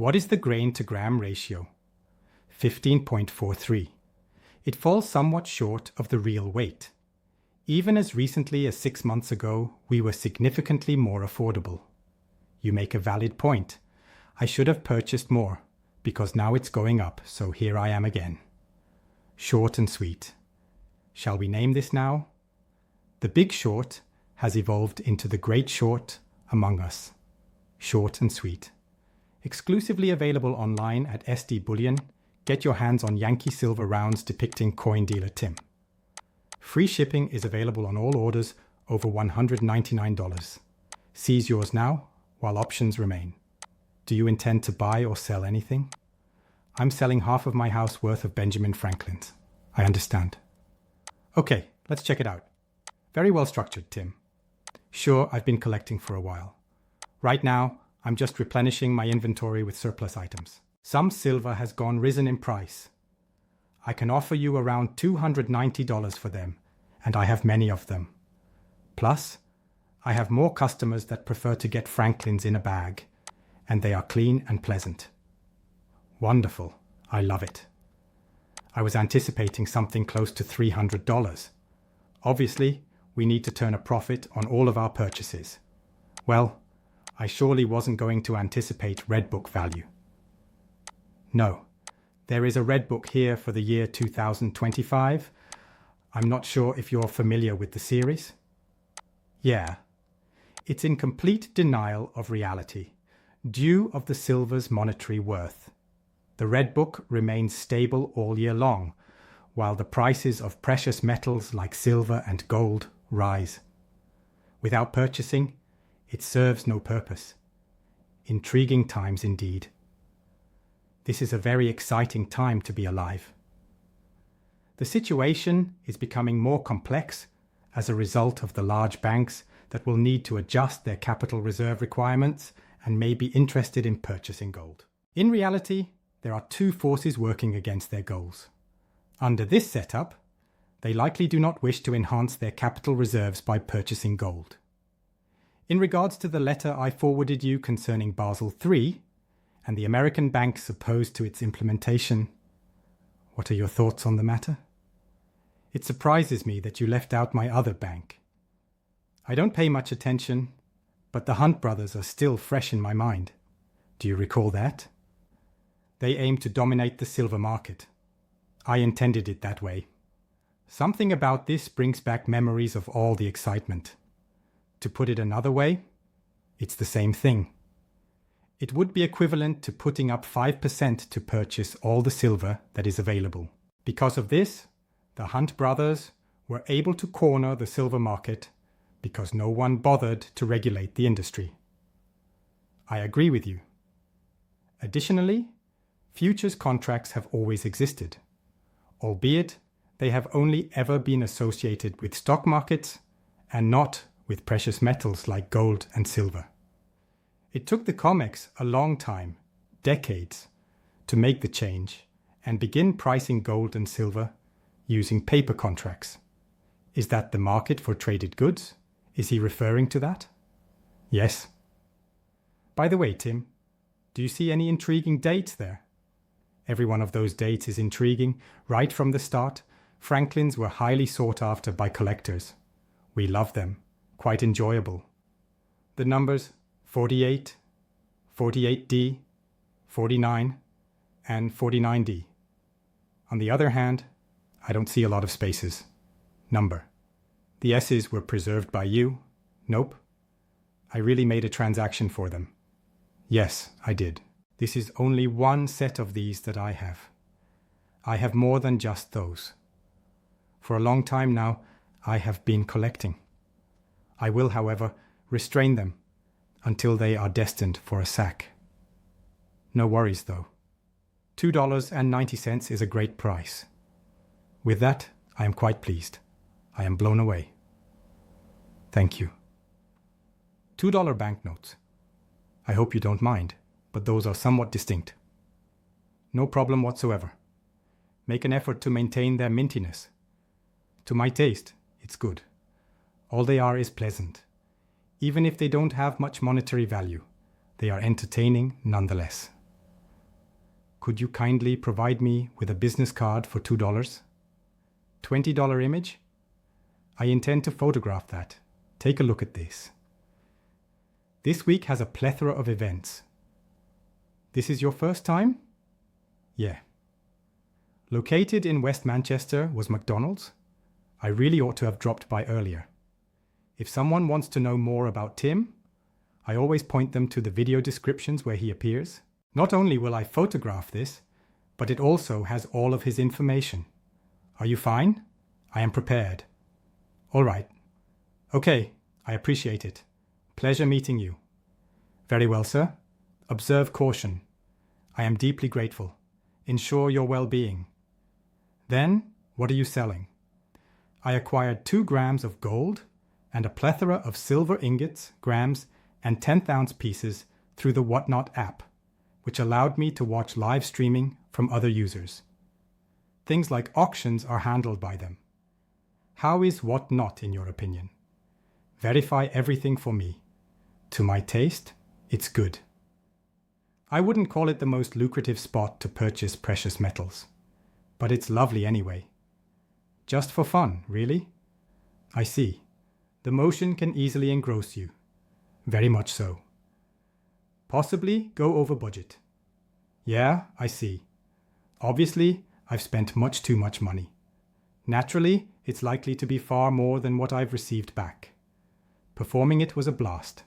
What is the grain to gram ratio? 15.43. It falls somewhat short of the real weight. Even as recently as 6 months ago, we were significantly more affordable. You make a valid point. I should have purchased more, because now it's going up, so here I am again. Short and sweet. Shall we name this now? The big short has evolved into the great short among us. Short and sweet. Exclusively available online at SD Bullion, get your hands on Yankee silver rounds depicting coin dealer Tim. Free shipping is available on all orders over $199. Seize yours now while options remain. Do you intend to buy or sell anything? I'm selling half of my house worth of Benjamin Franklin's. I understand. Okay, let's check it out. Very well structured, Tim. Sure, I've been collecting for a while. Right now, I'm just replenishing my inventory with surplus items. Some silver has risen in price. I can offer you around $290 for them, and I have many of them. Plus, I have more customers that prefer to get Franklin's in a bag, and they are clean and pleasant. Wonderful. I love it. I was anticipating something close to $300. Obviously, we need to turn a profit on all of our purchases. Well, I surely wasn't going to anticipate Red Book value. No, there is a Red Book here for the year 2025. I'm not sure if you're familiar with the series. Yeah, it's in complete denial of reality, due of the silver's monetary worth. The Red Book remains stable all year long, while the prices of precious metals like silver and gold rise. Without purchasing, it serves no purpose. Intriguing times indeed. This is a very exciting time to be alive. The situation is becoming more complex as a result of the large banks that will need to adjust their capital reserve requirements and may be interested in purchasing gold. In reality, there are two forces working against their goals. Under this setup, they likely do not wish to enhance their capital reserves by purchasing gold. In regards to the letter I forwarded you concerning Basel III and the American banks opposed to its implementation, what are your thoughts on the matter? It surprises me that you left out my other bank. I don't pay much attention, but the Hunt brothers are still fresh in my mind. Do you recall that? They aim to dominate the silver market. I intended it that way. Something about this brings back memories of all the excitement. To put it another way, it's the same thing. It would be equivalent to putting up 5% to purchase all the silver that is available. Because of this, the Hunt brothers were able to corner the silver market because no one bothered to regulate the industry. I agree with you. Additionally, futures contracts have always existed, albeit they have only ever been associated with stock markets and not with precious metals like gold and silver. It took the COMEX a long time, decades, to make the change and begin pricing gold and silver using paper contracts. Is that the market for traded goods? Is he referring to that? Yes. By the way, Tim, do you see any intriguing dates there? Every one of those dates is intriguing. Right from the start, Franklin's were highly sought after by collectors. We love them. Quite enjoyable. The numbers 48, 48D, 49, and 49D. On the other hand, I don't see a lot of spaces. Number. The S's were preserved by you? Nope. I really made a transaction for them. Yes, I did. This is only one set of these that I have. I have more than just those. For a long time now, I have been collecting. I will, however, restrain them until they are destined for a sack. No worries, though. $2.90 is a great price. With that, I am quite pleased. I am blown away. Thank you. $2 banknotes. I hope you don't mind, but those are somewhat distinct. No problem whatsoever. Make an effort to maintain their mintiness. To my taste, it's good. All they are is pleasant. Even if they don't have much monetary value, they are entertaining nonetheless. Could you kindly provide me with a business card for $2? $20 image? I intend to photograph that. Take a look at this. This week has a plethora of events. This is your first time? Yeah. Located in West Manchester was McDonald's. I really ought to have dropped by earlier. If someone wants to know more about Tim, I always point them to the video descriptions where he appears. Not only will I photograph this, but it also has all of his information. Are you fine? I am prepared. All right. Okay, I appreciate it. Pleasure meeting you. Very well, sir. Observe caution. I am deeply grateful. Ensure your well-being. Then, what are you selling? I acquired 2 grams of gold and a plethora of silver ingots, grams, and 10th-ounce pieces through the Whatnot app, which allowed me to watch live streaming from other users. Things like auctions are handled by them. How is Whatnot in your opinion? Verify everything for me. To my taste, it's good. I wouldn't call it the most lucrative spot to purchase precious metals, but it's lovely anyway. Just for fun, really? I see. The motion can easily engross you. Very much so. Possibly go over budget. Yeah, I see. Obviously, I've spent much too much money. Naturally, it's likely to be far more than what I've received back. Performing it was a blast.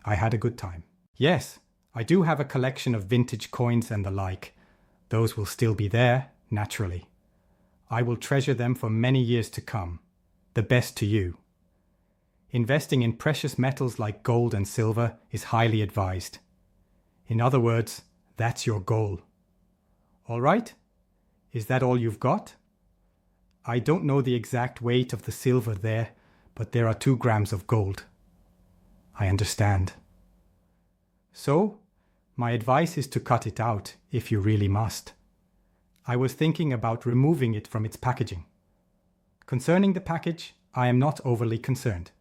I had a good time. Yes, I do have a collection of vintage coins and the like. Those will still be there, naturally. I will treasure them for many years to come. The best to you. Investing in precious metals like gold and silver is highly advised. In other words, that's your goal. All right? Is that all you've got? I don't know the exact weight of the silver there, but there are 2 grams of gold. I understand. So, my advice is to cut it out if you really must. I was thinking about removing it from its packaging. Concerning the package, I am not overly concerned.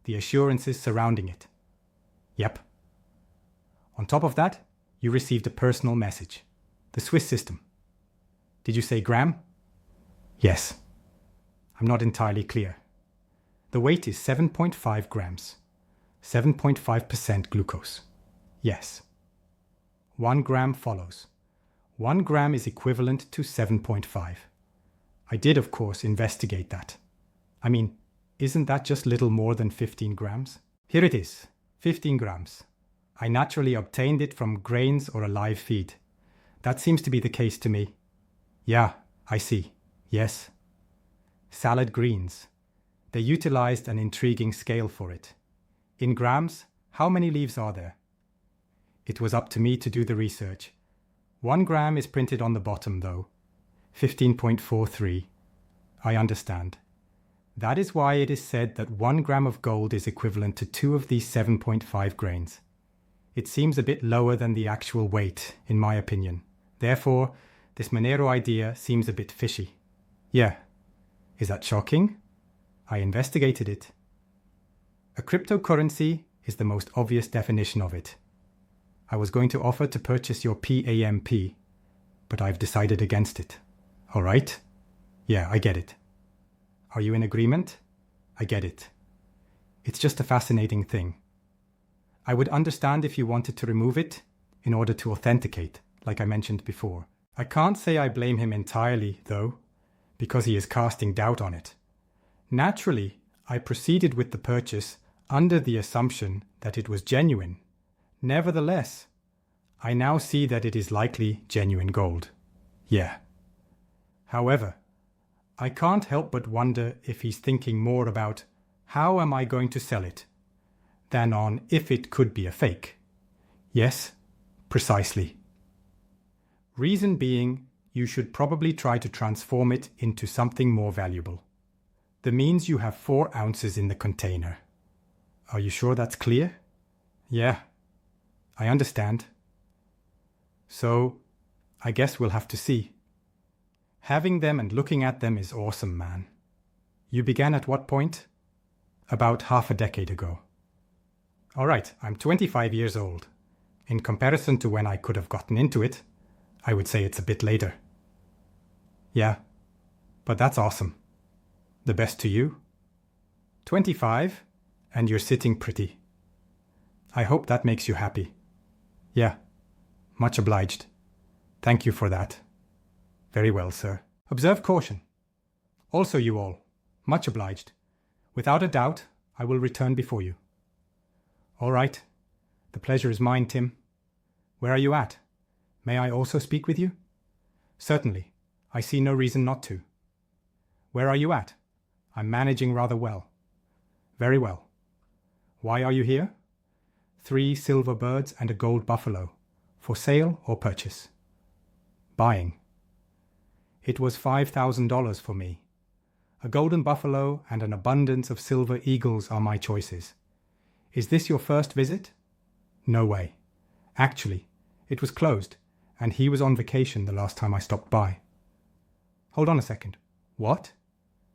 The assurances surrounding it. Yep. On top of that, you received a personal message. The Swiss system. Did you say gram? Yes. I'm not entirely clear. The weight is 7.5 grams. 7.5% glucose. Yes. 1 gram follows. 1 gram is equivalent to 7.5. I did, of course, investigate that. I mean, isn't that just little more than 15 grams? Here it is, 15 grams. I naturally obtained it from grains or a live feed. That seems to be the case to me. Yeah, I see. Yes. Salad greens. They utilized an intriguing scale for it. In grams, how many leaves are there? It was up to me to do the research. 1 gram is printed on the bottom, though. 15.43. I understand. That is why it is said that 1 gram of gold is equivalent to 2 of these 7.5 grains. It seems a bit lower than the actual weight, in my opinion. Therefore, this Monero idea seems a bit fishy. Yeah. Is that shocking? I investigated it. A cryptocurrency is the most obvious definition of it. I was going to offer to purchase your PAMP, but I've decided against it. All right? Yeah, I get it. Are you in agreement? I get it. It's just a fascinating thing. I would understand if you wanted to remove it in order to authenticate, like I mentioned before. I can't say I blame him entirely, though, because he is casting doubt on it. Naturally, I proceeded with the purchase under the assumption that it was genuine. Nevertheless, I now see that it is likely genuine gold. Yeah. However, I can't help but wonder if he's thinking more about how am I going to sell it than on if it could be a fake. Yes, precisely. Reason being, you should probably try to transform it into something more valuable. The means you have 4 ounces in the container. Are you sure that's clear? Yeah, I understand. So, I guess we'll have to see. Having them and looking at them is awesome, man. You began at what point? About half a decade ago. All right, I'm 25 years old. In comparison to when I could have gotten into it, I would say it's a bit later. Yeah, but that's awesome. The best to you. 25, and you're sitting pretty. I hope that makes you happy. Yeah, much obliged. Thank you for that. Very well, sir. Observe caution. Also you all, much obliged. Without a doubt, I will return before you. All right. The pleasure is mine, Tim. Where are you at? May I also speak with you? Certainly. I see no reason not to. Where are you at? I'm managing rather well. Very well. Why are you here? 3 silver birds and a gold buffalo. For sale or purchase? Buying. It was $5,000 for me. A golden buffalo and an abundance of silver eagles are my choices. Is this your first visit? No way. Actually, it was closed, and he was on vacation the last time I stopped by. Hold on a second. What?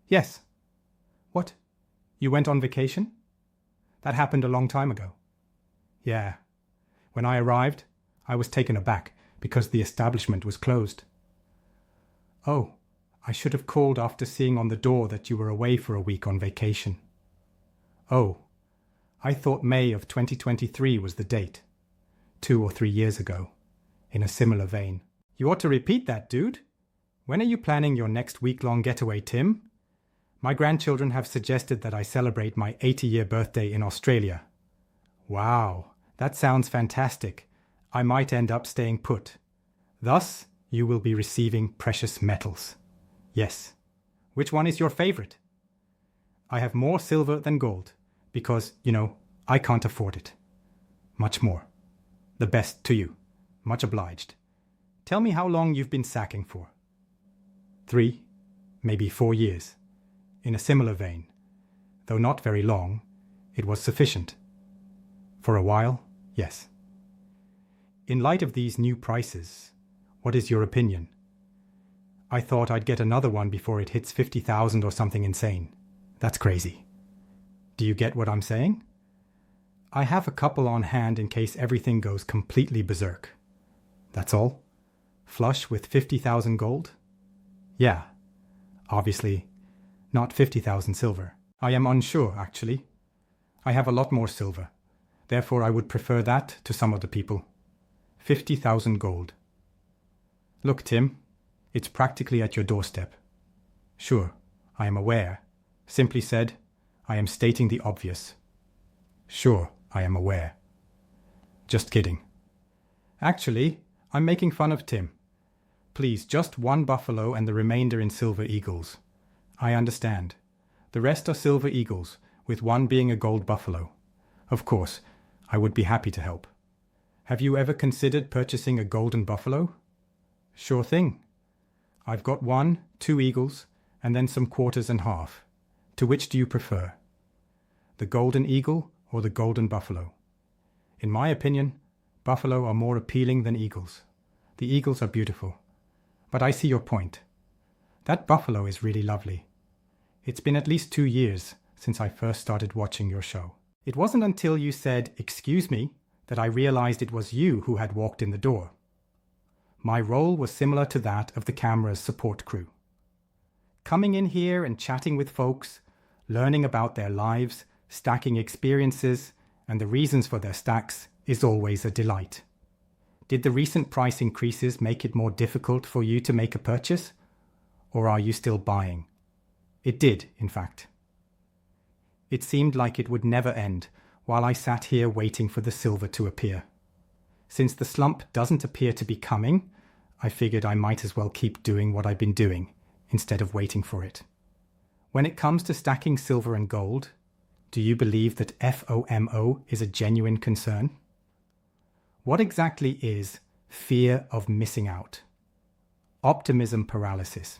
Yes. What? You went on vacation? That happened a long time ago. Yeah. When I arrived, I was taken aback because the establishment was closed. Oh, I should have called after seeing on the door that you were away for a week on vacation. Oh, I thought May of 2023 was the date. 2 or 3 years ago, in a similar vein. You ought to repeat that, dude. When are you planning your next week-long getaway, Tim? My grandchildren have suggested that I celebrate my 80-year birthday in Australia. Wow, that sounds fantastic. I might end up staying put. Thus, you will be receiving precious metals. Yes. Which one is your favorite? I have more silver than gold, because, I can't afford it. Much more. The best to you. Much obliged. Tell me how long you've been sacking for. 3, maybe 4 years. In a similar vein. Though not very long, it was sufficient. For a while, yes. In light of these new prices, what is your opinion? I thought I'd get another one before it hits 50,000 or something insane. That's crazy. Do you get what I'm saying? I have a couple on hand in case everything goes completely berserk. That's all? Flush with 50,000 gold? Yeah. Obviously, not 50,000 silver. I am unsure, actually. I have a lot more silver. Therefore, I would prefer that to some other people. 50,000 gold. Look, Tim, it's practically at your doorstep. Sure, I am aware. Simply said, I am stating the obvious. Sure, I am aware. Just kidding. Actually, I'm making fun of Tim. Please, just 1 buffalo and the remainder in silver eagles. I understand. The rest are silver eagles, with 1 being a gold buffalo. Of course, I would be happy to help. Have you ever considered purchasing a golden buffalo? Sure thing. I've got 1, 2 eagles, and then some quarters and half. To which do you prefer? The golden eagle or the golden buffalo? In my opinion, buffalo are more appealing than eagles. The eagles are beautiful. But I see your point. That buffalo is really lovely. It's been at least 2 years since I first started watching your show. It wasn't until you said, "Excuse me," that I realized it was you who had walked in the door. My role was similar to that of the camera's support crew. Coming in here and chatting with folks, learning about their lives, stacking experiences, and the reasons for their stacks is always a delight. Did the recent price increases make it more difficult for you to make a purchase? Or are you still buying? It did, in fact. It seemed like it would never end while I sat here waiting for the silver to appear. Since the slump doesn't appear to be coming, I figured I might as well keep doing what I've been doing instead of waiting for it. When it comes to stacking silver and gold, do you believe that FOMO is a genuine concern? What exactly is fear of missing out? Optimism paralysis.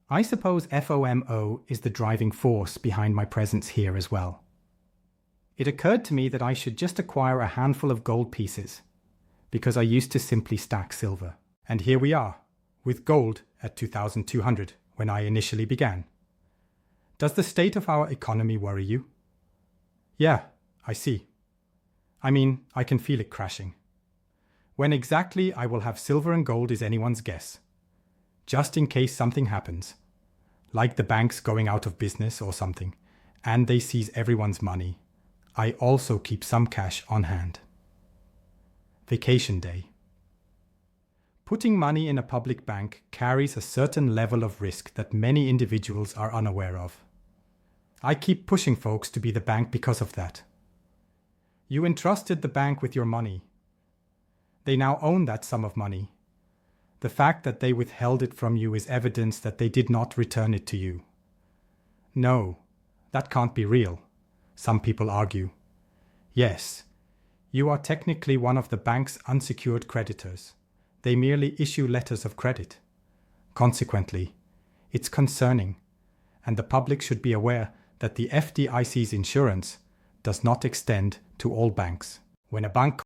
I suppose FOMO is the driving force behind my presence here as well. It occurred to me that I should just acquire a handful of gold pieces, because I used to simply stack silver. And here we are, with gold at 2,200 when I initially began. Does the state of our economy worry you? Yeah, I see. I mean, I can feel it crashing. When exactly I will have silver and gold is anyone's guess. Just in case something happens, like the banks going out of business or something, and they seize everyone's money, I also keep some cash on hand. Vacation day. Putting money in a public bank carries a certain level of risk that many individuals are unaware of. I keep pushing folks to be the bank because of that. You entrusted the bank with your money. They now own that sum of money. The fact that they withheld it from you is evidence that they did not return it to you. No, that can't be real, some people argue. Yes, you are technically one of the bank's unsecured creditors. They merely issue letters of credit. Consequently, it's concerning, and the public should be aware that the FDIC's insurance does not extend to all banks. When a bank